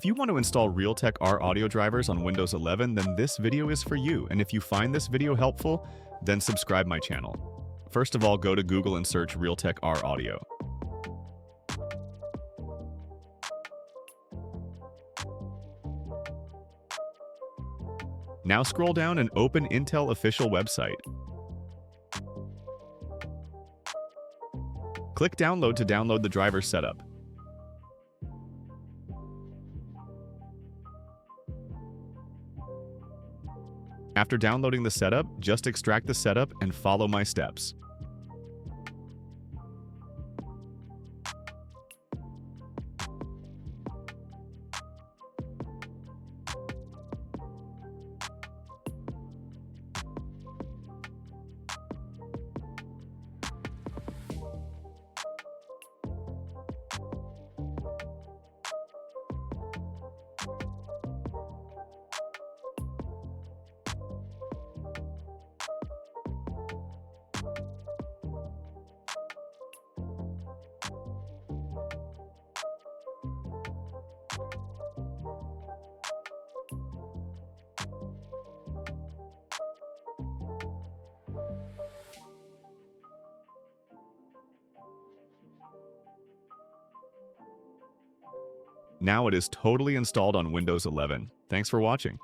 If you want to install Realtek R audio drivers on Windows 11, then this video is for you. And if you find this video helpful, then subscribe my channel. First of all, go to Google and search Realtek R audio. Now scroll down and open Intel official website. Click Download to download the driver setup. After downloading the setup, just extract the setup and follow my steps. Now it is totally installed on Windows 11. Thanks for watching.